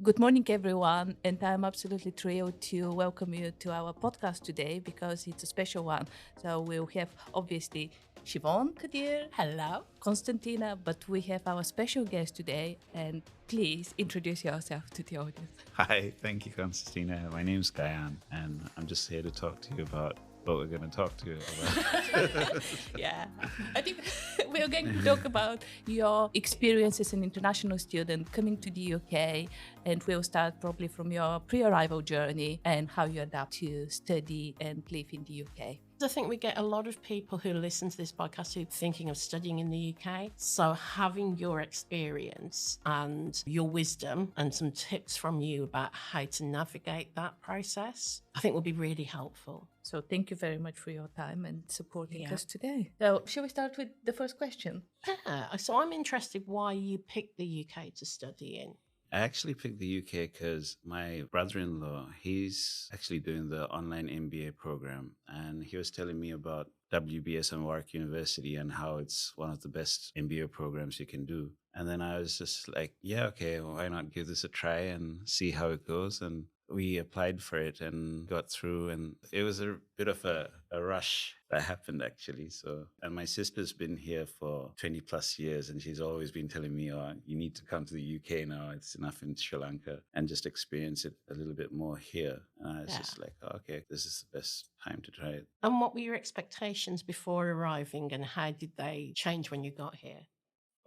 Good morning, everyone, and I'm absolutely thrilled to welcome you to our podcast today because it's a special one. So we'll have obviously Siobhan Kadir, Hello. Konstantina, but we have our special guest today, and please introduce yourself to the audience. Hi, thank you, Constantina. My name's Gayan, and I'm just here to talk to you about what we're going to talk to you about. Yeah, I think we're going to talk about your experience as an international student coming to the UK, and we'll start probably from your pre-arrival journey and how you adapt to study and live in the UK. I think we get a lot of people who listen to this podcast who are thinking of studying in the UK. So having your experience and your wisdom and some tips from you about how to navigate that process, I think will be really helpful. So thank you very much for your time and supporting us today. So shall we start with the first question? Yeah. So I'm interested why you picked the UK to study in. I actually picked the UK because my brother-in-law, he's actually doing the online MBA program, and he was telling me about WBS and Warwick University and how it's one of the best MBA programs you can do. And then I was just like, yeah, okay, why not give this a try and see how it goes? And we applied for it and got through, and it was a bit of a rush that happened actually. So, and my sister's been here for 20 plus years, and she's always been telling me, oh, you need to come to the UK now. It's enough in Sri Lanka, and just experience it a little bit more here. And I was just like, oh, okay, this is the best time to try it. And what were your expectations before arriving, and how did they change when you got here?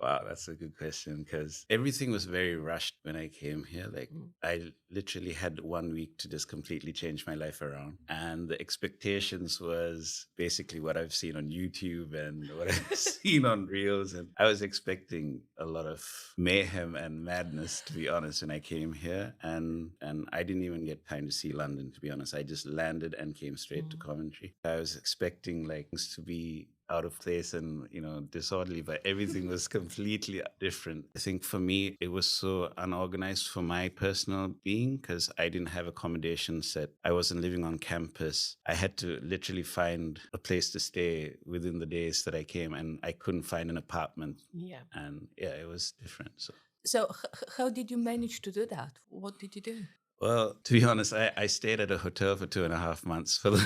Wow, that's a good question because everything was very rushed when I came here. Like, I literally had 1 week to just completely change my life around. And the expectations was basically what I've seen on YouTube and what I've seen on Reels. And I was expecting a lot of mayhem and madness, to be honest, when I came here. And I didn't even get time to see London, to be honest. I just landed and came straight to Coventry. I was expecting like things to be out of place and, disorderly, but everything was completely different. I think for me, it was so unorganized for my personal being because I didn't have accommodation set. I wasn't living on campus. I had to literally find a place to stay within the days that I came, and I couldn't find an apartment. Yeah. And yeah, it was different. So how did you manage to do that? What did you do? Well, to be honest, I stayed at a hotel for 2.5 months for the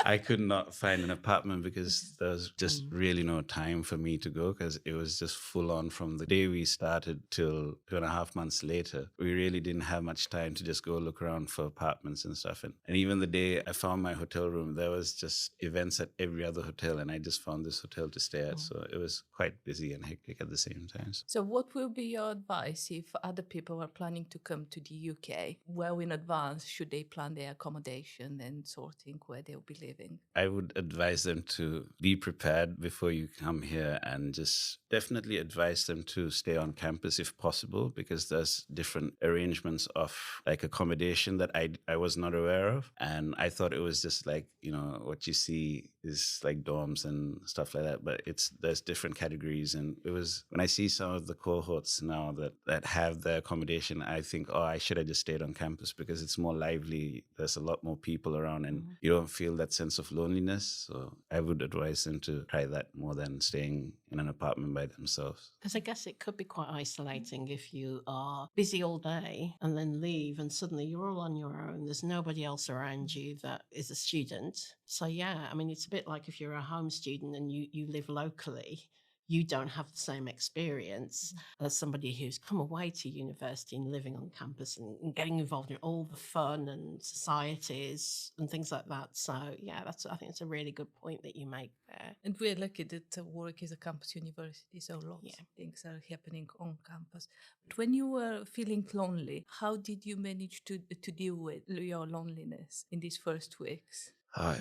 I could not find an apartment because there was just really no time for me to go because it was just full on from the day we started till 2.5 months later. We really didn't have much time to just go look around for apartments and stuff. And even the day I found my hotel room, there was just events at every other hotel, and I just found this hotel to stay at. So it was quite busy and hectic at the same time. So what will be your advice if other people are planning to come to the UK? Well in advance, should they plan their accommodation and sorting where they'll be living? I would advise them to be prepared before you come here, and just definitely advise them to stay on campus if possible, because there's different arrangements of like accommodation that I was not aware of. And I thought it was just like, what you see is like dorms and stuff like that, but there's different categories. And it was when I see some of the cohorts now that have their accommodation, I think, oh, I should have just stayed on campus because it's more lively. There's a lot more people around, and you don't feel that sense of loneliness. So I would advise them to try that more than staying in an apartment by themselves. Because I guess it could be quite isolating if you are busy all day and then leave and suddenly you're all on your own. There's nobody else around you that is a student. So yeah, I mean, it's a bit like if you're a home student and you live locally, you don't have the same experience as somebody who's come away to university and living on campus and getting involved in all the fun and societies and things like that. So yeah, I think it's a really good point that you make there. And we're lucky that Warwick is a campus university, so lots of things are happening on campus. But when you were feeling lonely, how did you manage to deal with your loneliness in these first weeks?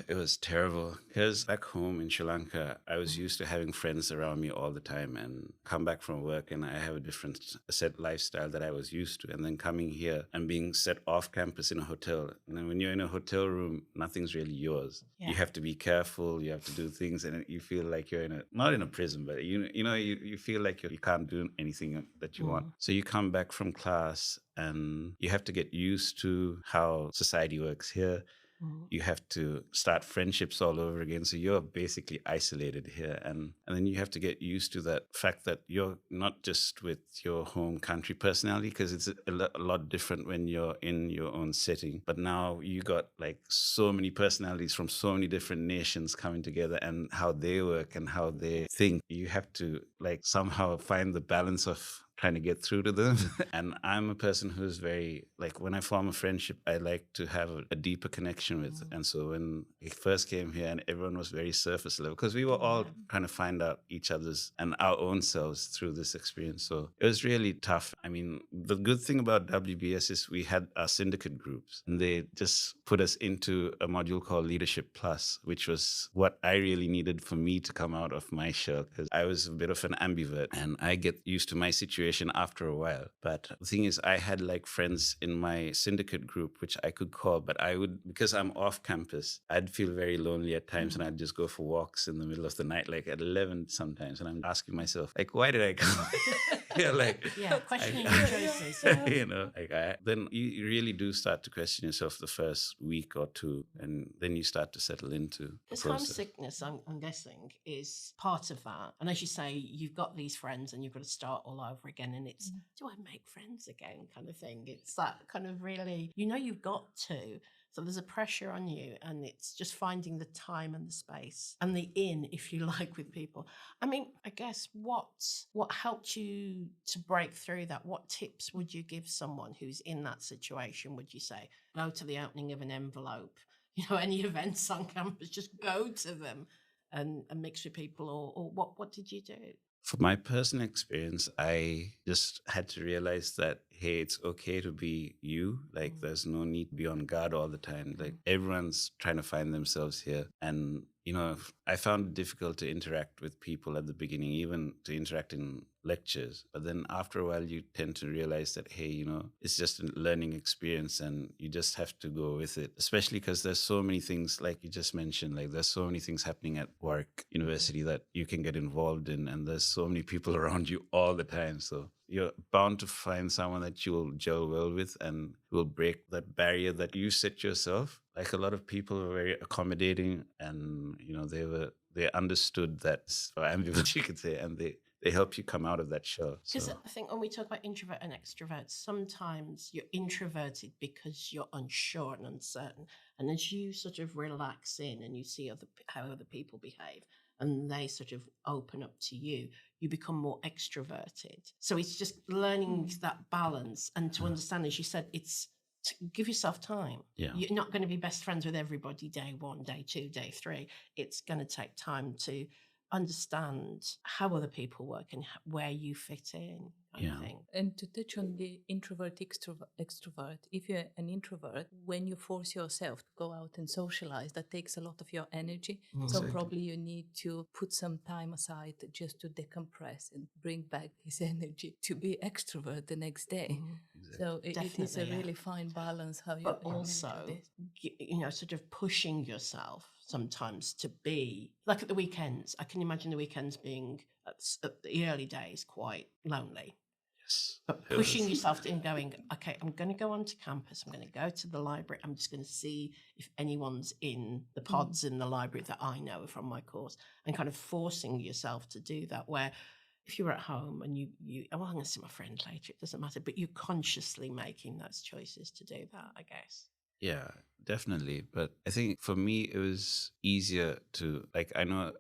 It was terrible because back home in Sri Lanka, I was used to having friends around me all the time, and come back from work and I have a different set lifestyle that I was used to. And then coming here and being set off campus in a hotel. And then when you're in a hotel room, nothing's really yours. Yeah. You have to be careful. You have to do things, and you feel like you're not in a prison, but you feel like you can't do anything that you want. So you come back from class and you have to get used to how society works here. You have to start friendships all over again. So you're basically isolated here. And then you have to get used to that fact that you're not just with your home country personality, because it's a lot different when you're in your own setting. But now you got like so many personalities from so many different nations coming together, and how they work and how they think. You have to like somehow find the balance of trying to get through to them. And I'm a person who's very, like, when I form a friendship, I like to have a deeper connection with. And so when I first came here, and everyone was very surface level, because we were all trying to find out each other's and our own selves through this experience. So it was really tough. I mean, the good thing about WBS is we had our syndicate groups, and they just put us into a module called Leadership Plus, which was what I really needed for me to come out of my shell, because I was a bit of an ambivert, and I get used to my situation after a while. But the thing is, I had like friends in my syndicate group which I could call, but I would, because I'm off campus, I'd feel very lonely at times, and I'd just go for walks in the middle of the night, like at 11 sometimes, and I'm asking myself, like, why did I come? Questioning your choices. Then you really do start to question yourself the first week or two, and then you start to settle into the This process. homesickness, I'm guessing, is part of that. And as you say, you've got these friends and you've got to start all over again. And it's, do I make friends again kind of thing? It's that kind of really, you've got to. So there's a pressure on you, and it's just finding the time and the space and the in, if you like, with people. I mean, I guess what helped you to break through that? What tips would you give someone who's in that situation? Would you say, go to the opening of an envelope? Any events on campus, just go to them and mix with people, or what did you do? For my personal experience, I just had to realize that, hey, it's okay to be you. Like, there's no need to be on guard all the time. Like, everyone's trying to find themselves here. And, I found it difficult to interact with people at the beginning, even to interact in lectures. But then after a while, you tend to realize that, hey, it's just a learning experience, and you just have to go with it, especially because there's so many things, like you just mentioned, like there's so many things happening at Warwick University that you can get involved in, and there's so many people around you all the time. So you're bound to find someone that you'll gel well with and will break that barrier that you set yourself. Like, a lot of people were very accommodating, and they understood that, or ambivert, you could say, and they help you come out of that shell. Because I think when we talk about introvert and extrovert, sometimes you're introverted because you're unsure and uncertain. And as you sort of relax in and you see how other people behave, and they sort of open up to you, you become more extroverted. So it's just learning that balance, and to understand, as you said, it's to give yourself time. Yeah. You're not going to be best friends with everybody day 1, day 2, day 3. It's going to take time to understand how other people work and where you fit in, kind of thing. And to touch on the introvert, extrovert, if you're an introvert, when you force yourself to go out and socialize, that takes a lot of your energy. So probably you need to put some time aside just to decompress and bring back this energy to be extrovert the next day. So it is a really fine balance how you also, sort of pushing yourself sometimes to be, like at the weekends. I can imagine the weekends being, at the early days, quite lonely. Yes. But pushing yourself in, going, okay, I'm going to go onto campus, I'm going to go to the library, I'm just going to see if anyone's in the pods in the library that I know from my course, and kind of forcing yourself to do that, where if you're at home and I'm going to see my friend later, it doesn't matter, but you're consciously making those choices to do that, I guess. Yeah, definitely. But I think for me, it was easier to, like, I know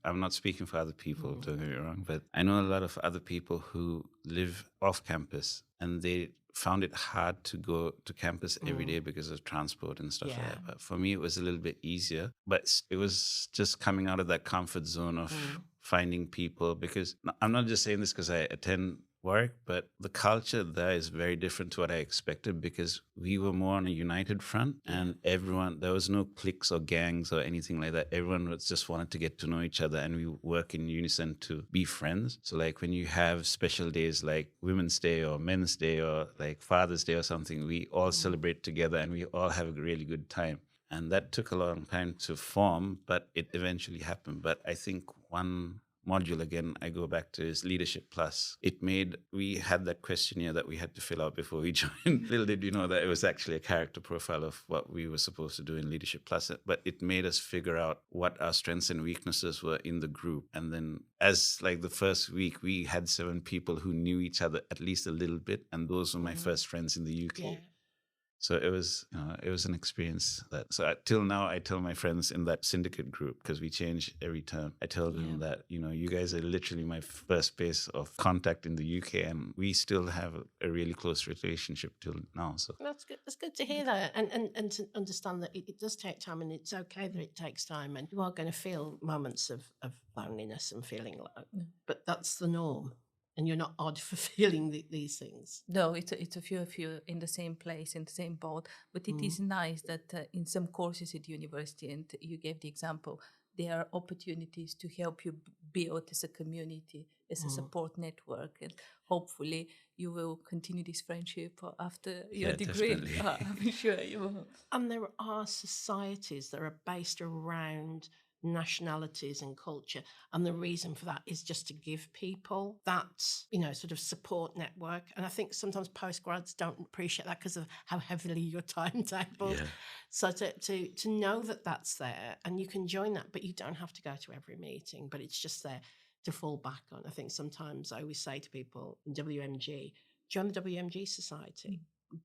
I'm not speaking for other people, don't get me wrong, but I know a lot of other people who live off campus, and they found it hard to go to campus every day because of transport and stuff like that. But for me, it was a little bit easier. But it was just coming out of that comfort zone of finding people, because I'm not just saying this because I attend Warwick, but the culture there is very different to what I expected, because we were more on a united front, and there was no cliques or gangs or anything like that. Everyone just wanted to get to know each other, and we work in unison to be friends. So like when you have special days like Women's Day or Men's Day or like Father's Day or something, we all celebrate together and we all have a really good time. And that took a long time to form, but it eventually happened. But I think one module, again, I go back to is Leadership Plus. We had that questionnaire that we had to fill out before we joined. Little did you know that it was actually a character profile of what we were supposed to do in Leadership Plus. But it made us figure out what our strengths and weaknesses were in the group. And then as like the first week, we had 7 people who knew each other at least a little bit. And those were my first friends in the UK. Yeah. So it was an experience till now I tell my friends in that syndicate group, because we change every term. I tell them that, you guys are literally my first base of contact in the UK, and we still have a really close relationship till now. So that's good. That's good to hear that, and to understand that it does take time, and it's okay that it takes time, and you are going to feel moments of loneliness and feeling low, but that's the norm. And you're not odd for feeling these things. No, it's a few of you in the same place, in the same boat. But it is nice that in some courses at university, and you gave the example, there are opportunities to help you build as a community, as a support network. And hopefully you will continue this friendship after your degree. I'm sure you will. And there are societies that are based around nationalities and culture, and the reason for that is just to give people that sort of support network. And I think sometimes postgrads don't appreciate that because of how heavily your timetable. So to know that that's there, and you can join that, but you don't have to go to every meeting, but it's just there to fall back on. I think sometimes I always say to people in WMG, join the WMG society.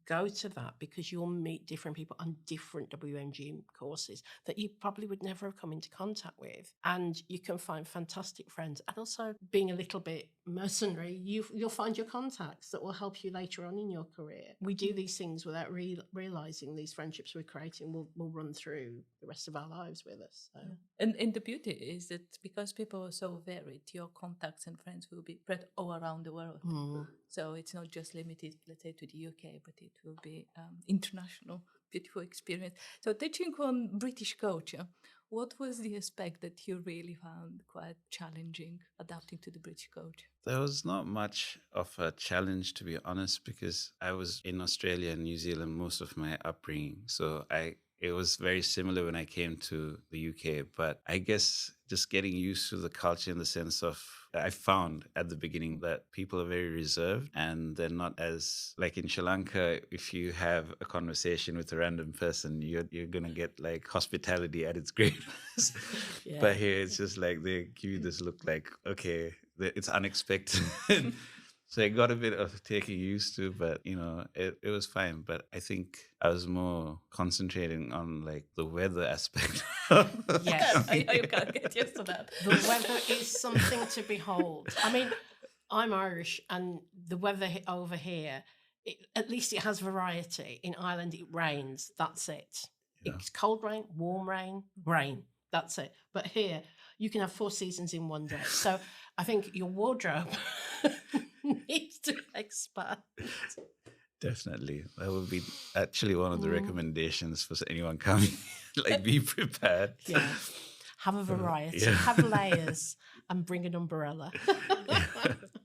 Go to that, because you'll meet different people on different WMG courses that you probably would never have come into contact with, and you can find fantastic friends. And also, being a little bit mercenary, you'll find your contacts that will help you later on in your career. We do these things without realizing these friendships we're creating will run through the rest of our lives with us. So. And the beauty is that because people are so varied, your contacts and friends will be spread all around the world. So it's not just limited, let's say, to the UK, but it will be international, beautiful experience. So touching on British culture, what was the aspect that you really found quite challenging adapting to the British culture? There was not much of a challenge, to be honest, because I was in Australia and New Zealand most of my upbringing. So it was very similar when I came to the UK, but I guess just getting used to the culture in the sense of, I found at the beginning that people are very reserved, and they're not as, like in Sri Lanka, if you have a conversation with a random person, you're going to get like hospitality at its greatest. But here it's just like they give you this look like, okay, it's unexpected. So I got a bit of taking used to, but it was fine. But I think I was more concentrating on like the weather aspect. Yes, I can't get used to that. The weather is something to behold. I mean, I'm Irish, and the weather over here, at least it has variety. In Ireland, it rains. That's it. It's cold rain, warm rain, rain. That's it. But here, you can have 4 seasons in one day. So I think your wardrobe needs to expand. Definitely. That would be actually one of the recommendations for anyone coming. Like, be prepared. Yeah. Have a variety. Have layers, and bring an umbrella.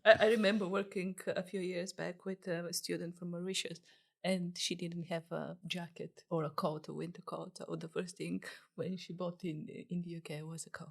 I remember working a few years back with a student from Mauritius, and she didn't have a jacket or a coat, a winter coat. So the first thing when she bought in the UK was a coat.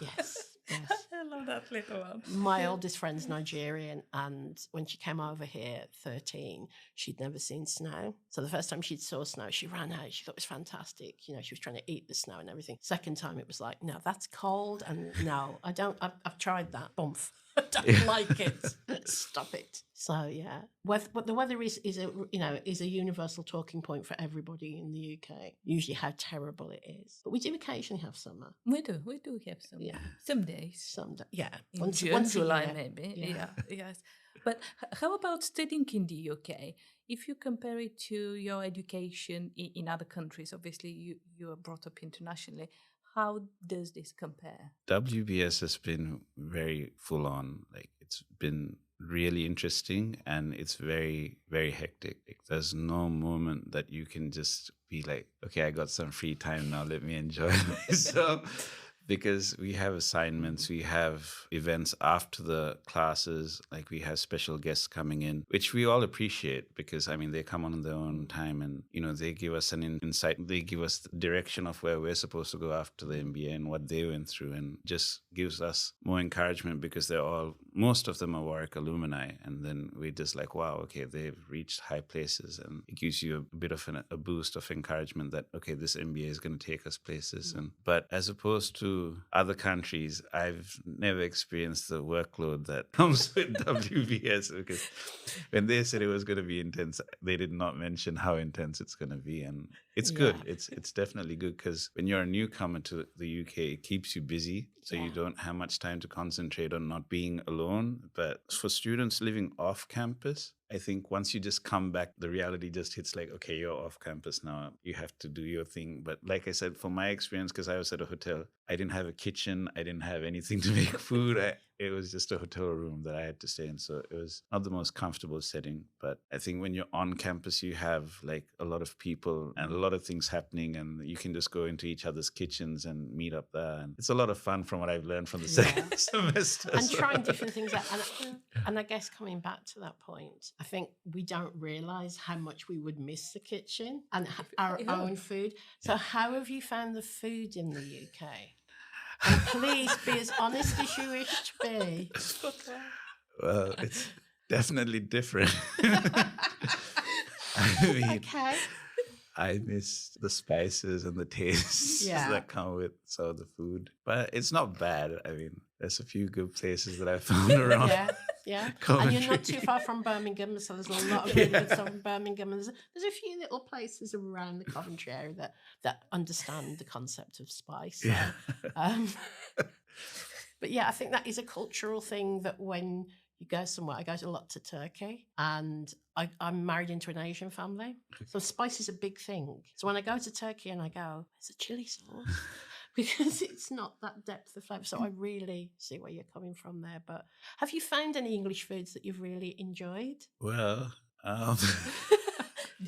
Yes. I love that little one. My oldest friend's Nigerian, and when she came over here at 13, she'd never seen snow. So the first time she saw snow, she ran out. She thought it was fantastic. She was trying to eat the snow and everything. Second time, it was like, no, that's cold, and no, I don't. I've tried that. Bump. I don't like it. Stop it. So yeah, but the weather is a universal talking point for everybody in the UK. Usually, how terrible it is, but we do occasionally have summer. We do have some. Yeah, some days. Yeah, in June, July, maybe. Yeah, yes. But how about studying in the UK? If you compare it to your education in other countries, obviously you are brought up internationally. How does this compare? WBS has been very full on. Like, it's been really interesting, and it's very, very hectic. Like, there's no moment that you can just be like, okay, I got some free time now, let me enjoy myself. because we have assignments, we have events after the classes, like we have special guests coming in, which we all appreciate because, I mean, they come on their own time and, they give us an insight. They give us the direction of where we're supposed to go after the MBA and what they went through, and just gives us more encouragement because most of them are Warwick alumni. And then we're just like, wow, okay, they've reached high places, and it gives you a bit of a boost of encouragement that, okay, this MBA is going to take us places. But as opposed to other countries, I've never experienced the workload that comes with WBS, because when they said it was going to be intense, they did not mention how intense it's going to be. And it's good. It's definitely good, because when you're a newcomer to the UK, it keeps you busy. So you don't have much time to concentrate on not being alone. But for students living off campus, I think once you just come back, the reality just hits like, okay, you're off campus now. You have to do your thing. But like I said, from my experience, because I was at a hotel, I didn't have a kitchen. I didn't have anything to make food. It was just a hotel room that I had to stay in. So it was not the most comfortable setting. But I think when you're on campus, you have like a lot of people and a lot of things happening, and you can just go into each other's kitchens and meet up there. And it's a lot of fun from what I've learned from the second semester. And trying different things out. And I guess coming back to that point, I think we don't realise how much we would miss the kitchen and our own food. So how have you found the food in the UK? And please be as honest as you wish to be. Well, it's definitely different. I mean, okay. I miss the spices and the tastes that come with some of the food. But it's not bad. I mean, there's a few good places that I found around. Yeah. Coventry. And you're not too far from Birmingham, so there's a lot of really good stuff in Birmingham. And there's a few little places around the Coventry area that understand the concept of spice. So, Yeah. But yeah, I think that is a cultural thing that when you go somewhere, I go a lot to Turkey, and I'm married into an Asian family. So spice is a big thing. So when I go to Turkey and I go, there's a chili sauce, because it's not that depth of flavour. So I really see where you're coming from there. But have you found any English foods that you've really enjoyed? Well,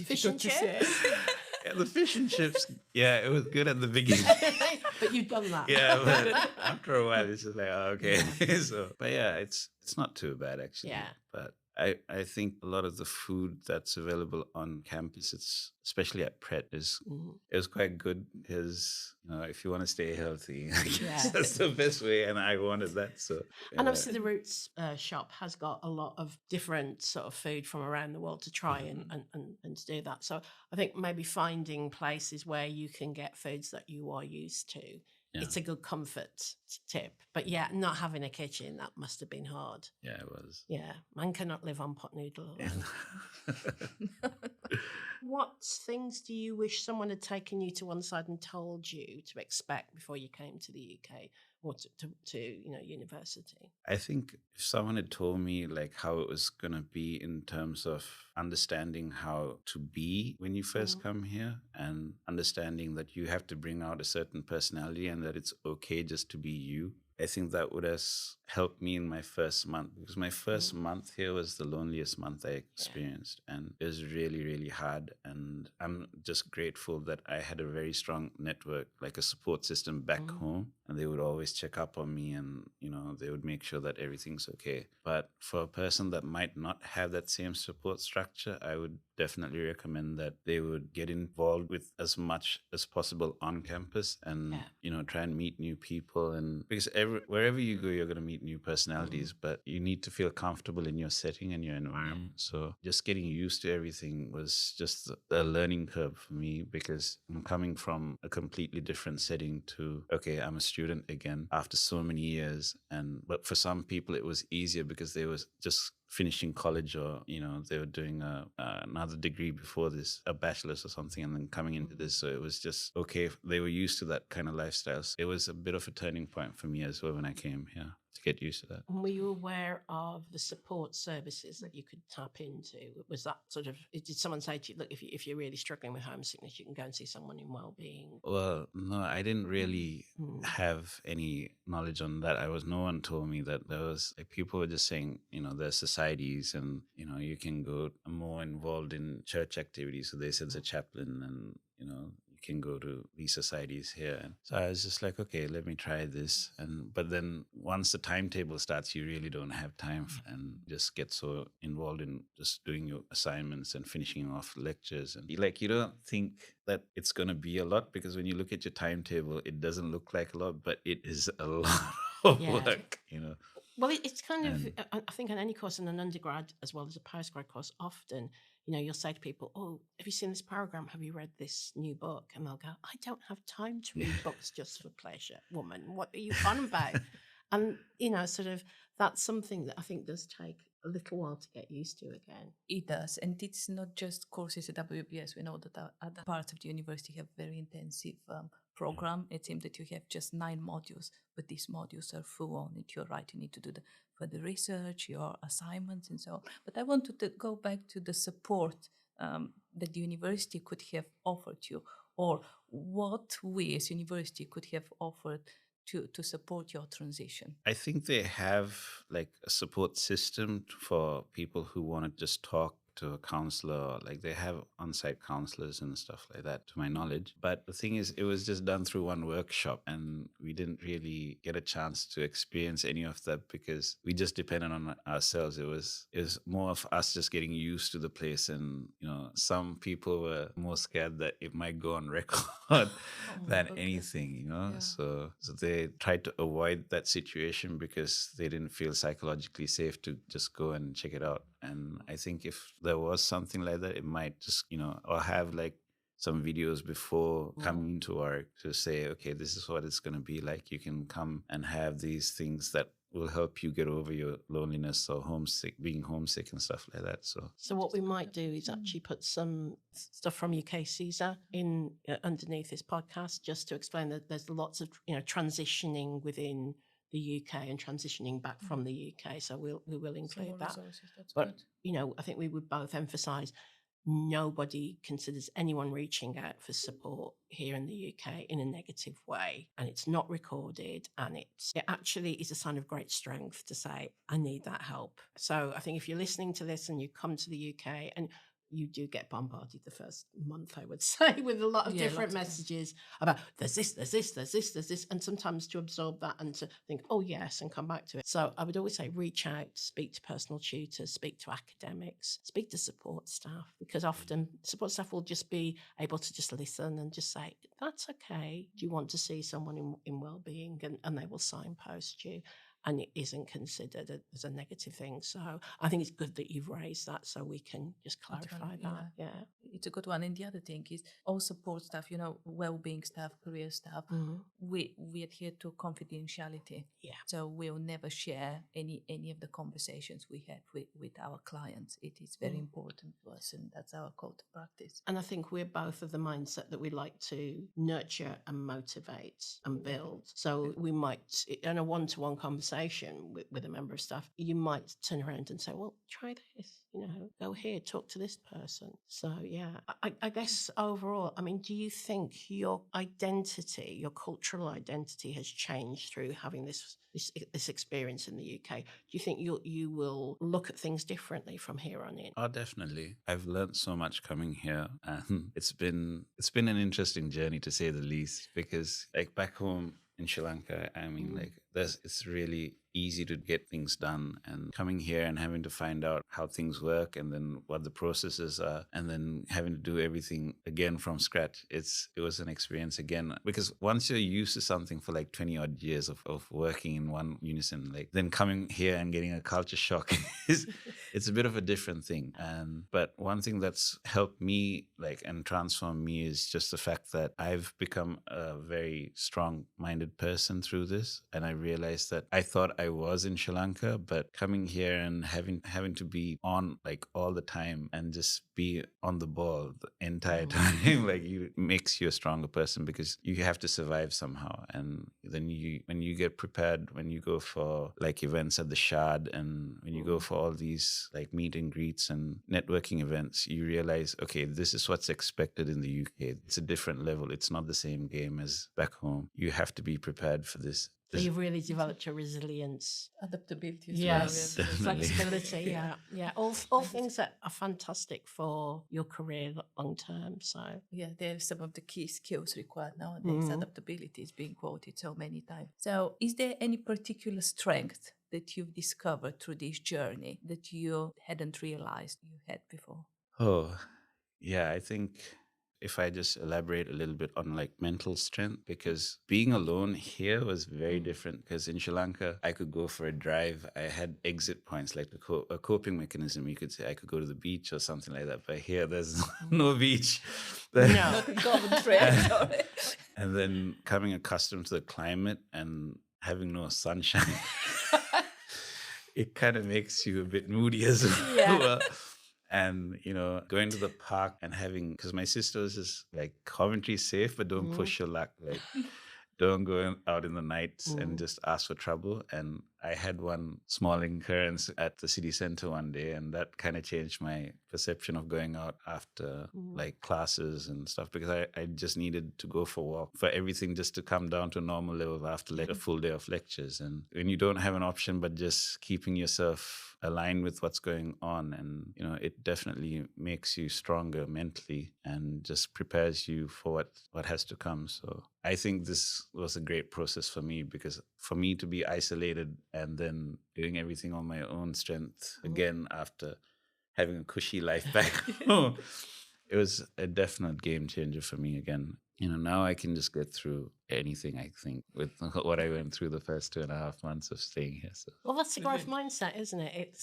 Fish and chips? yeah, the fish and chips, it was good at the beginning. But you've done that. Yeah, but after a while, it's just like, oh, okay. But yeah, it's not too bad, actually. Yeah. But I think a lot of the food that's available on campus, especially at Pret, is quite good, because if you want to stay healthy, that's the best way, and I wanted that. So and obviously the Roots shop has got a lot of different sort of food from around the world to try and to do that. So I think maybe finding places where you can get foods that you are used to. Yeah. It's a good comfort tip. But yeah, not having a kitchen, that must have been hard. Yeah, it was. Yeah, man cannot live on pot noodle alone. What things do you wish someone had taken you to one side and told you to expect before you came to the UK or to university? I think if someone had told me like how it was going to be in terms of understanding how to be when you first come here, and understanding that you have to bring out a certain personality and that it's okay just to be you, I think that would have helped me in my first month, because my first month here was the loneliest month I experienced, and it was really, really hard. And I'm just grateful that I had a very strong network, like a support system back home, and they would always check up on me, and they would make sure that everything's okay. But for a person that might not have that same support structure, I would definitely recommend that they would get involved with as much as possible on campus, and try and meet new people. And because wherever you go, you're going to meet new personalities, but you need to feel comfortable in your setting and your environment. So just getting used to everything was just a learning curve for me, because I'm coming from a completely different setting to, okay, I'm a student again after so many years. But for some people it was easier because they was just finishing college, or they were doing another degree before this, a bachelor's or something, and then coming into this. So it was just okay, they were used to that kind of lifestyle. So it was a bit of a turning point for me as well when I came here, to get used to that. And were you aware of the support services that you could tap into? Was that sort of, did someone say to you, look, if you're really struggling with homesickness, you can go and see someone in wellbeing? Well, no, I didn't really have any knowledge on that. No one told me that. There was people were just saying, there's societies, and you can go more involved in church activities. So they said the chaplain, and you can go to these societies here. And so I was just like, okay, let me try this. But then once the timetable starts, you really don't have time and just get so involved in just doing your assignments and finishing off lectures. And you don't think that it's going to be a lot, because when you look at your timetable, it doesn't look like a lot, but it is a lot of work, Well, it's kind of, I think on any course in an undergrad as well as a postgrad course, often, you'll say to people, oh, have you seen this program? Have you read this new book? And they'll go, I don't have time to read books just for pleasure, woman. What are you on about? And, sort of that's something that I think does take a little while to get used to again. It does. And it's not just courses at WBS. We know that other parts of the university have very intensive program. It seems that you have just 9 modules, but these modules are full on it. You're right, you need to do the further research, your assignments and so on. But I wanted to go back to the support that the university could have offered you, or what we as university could have offered to support your transition. I think they have like a support system for people who want to just talk to a counselor. Like they have on-site counselors and stuff like that, to my knowledge. But the thing is, it was just done through one workshop, and we didn't really get a chance to experience any of that because we just depended on ourselves. It was more of us just getting used to the place, and some people were more scared that it might go on record than anything. Yeah. So they tried to avoid that situation because they didn't feel psychologically safe to just go and check it out. And I think if there was something like that, it might just, or have like some videos before coming to work to say, okay, this is what it's going to be like. You can come and have these things that will help you get over your loneliness or being homesick and stuff like that. So what we might do is actually put some stuff from UK CSER in underneath this podcast, just to explain that there's lots of transitioning within the UK and transitioning back from the UK. So we will include that. But I think we would both emphasise nobody considers anyone reaching out for support here in the UK in a negative way, and it's not recorded, and it actually is a sign of great strength to say, I need that help. So I think if you're listening to this and you come to the UK, and you do get bombarded the first month, I would say, with a lot of different messages about there's this, and sometimes to absorb that and to think, oh yes, and come back to it. So I would always say reach out, speak to personal tutors, speak to academics, speak to support staff, because often support staff will just be able to just listen and just say, that's okay. Do you want to see someone in wellbeing? And they will signpost you. And it isn't considered as a negative thing. So I think it's good that you've raised that so we can just clarify that. Yeah. It's a good one. And the other thing is all support staff, well-being staff, career staff, we adhere to confidentiality. Yeah. So we'll never share any of the conversations we have with our clients. It is very important to us, and that's our code of practice. And I think we're both of the mindset that we like to nurture and motivate and build. So we might, in a one-to-one conversation with a member of staff, you might turn around and say, well, try this, go here, talk to this person. So yeah, I guess overall, do you think your identity, your cultural identity has changed through having this experience in the UK? Do you think you will look at things differently from here on in? Oh, definitely. I've learned so much coming here, and it's been an interesting journey, to say the least, because like back home in Sri Lanka, it's really easy to get things done, and coming here and having to find out how things work and then what the processes are, and then having to do everything again from scratch. It was an experience again, because once you're used to something for like 20 odd years of working in one unison, like then coming here and getting a culture shock it's a bit of a different thing. But one thing that's helped me and transformed me is just the fact that I've become a very strong-minded person through this, and I realized that I thought I was in Sri Lanka, but coming here and having to be on all the time and just be on the ball the entire time, makes you a stronger person, because you have to survive somehow. And then when you get prepared, when you go for events at the Shard, and when you go for all these meet and greets and networking events, you realize, okay, this is what's expected in the UK. It's a different level. It's not the same game as back home. You have to be prepared for this. So you've really developed your resilience. Adaptability as Yes, well. Definitely. flexibility. Yeah. All things that are fantastic for your career long term. So Yeah, they're some of the key skills required nowadays. Adaptability is being quoted so many times. So, is there any particular strength that you've discovered through this journey that you hadn't realized you had before? Oh, yeah, I think if I just elaborate a little bit on like mental strength, because being alone here was very different. Because in Sri Lanka, I could go for a drive. I had exit points, like a coping mechanism. You could say I could go to the beach or something like that. But here, there's no beach. no. Not in common thread, sorry. And then coming accustomed to the climate and having no sunshine, it kind of makes you a bit moody as well. Yeah. And, going to the park and having, because my sister was just like, Coventry's safe, but don't push your luck. Like, don't go out in the nights and just ask for trouble. And I had one small occurrence at the city center one day, and that kind of changed my perception of going out after like classes and stuff, because I just needed to go for a walk for everything just to come down to a normal level after like a full day of lectures. And when you don't have an option but just keeping yourself aligned with what's going on, and it definitely makes you stronger mentally and just prepares you for what has to come. So I think this was a great process for me, because for me to be isolated and then doing everything on my own strength again after having a cushy life back home, it was a definite game changer for me again. Now I can just get through anything, I think, with what I went through the first 2.5 months of staying here. So, Well, that's the growth mindset, isn't it?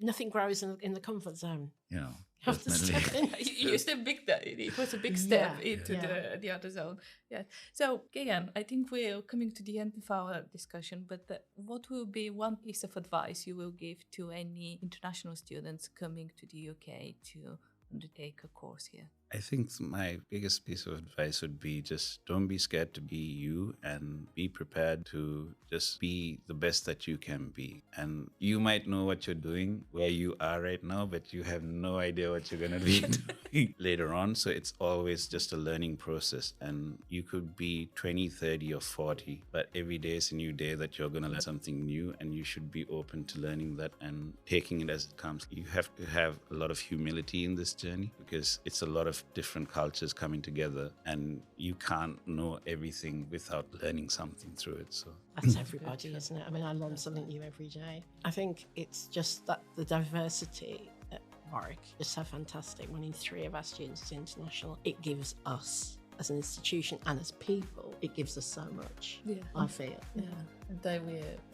Nothing grows in the comfort zone. You have to definitely. step in. You stepped big. It was a big step into the other zone. Yeah. So, Gayan, I think we're coming to the end of our discussion. But what will be one piece of advice you will give to any international students coming to the UK to undertake a course here? I think my biggest piece of advice would be just don't be scared to be you, and be prepared to just be the best that you can be. And you might know what you're doing where you are right now, but you have no idea what you're going to be doing later on. So it's always just a learning process. And you could be 20, 30 or 40, but every day is a new day that you're going to learn something new, and you should be open to learning that and taking it as it comes. You have to have a lot of humility in this journey, because it's a lot of different cultures coming together, and you can't know everything without learning something through it. So That's everybody, isn't it? I mean, I learn something new every day. I think it's just that the diversity at Warwick is so fantastic. Winning 3 of our students to international, it gives us as an institution and as people, it gives us so much. Yeah. I feel. Yeah, and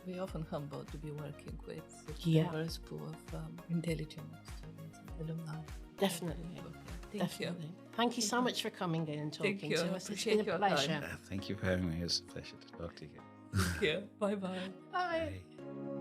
we're often humbled to be working with such a Yeah. diverse pool of intelligent students and alumni. Definitely. Thank you. Thank you so much for coming in and talking Thank you. to I us. It's appreciate been a your pleasure. time. thank you for having me. It was a pleasure to talk to you. Thank you. Bye-bye. Bye. Bye.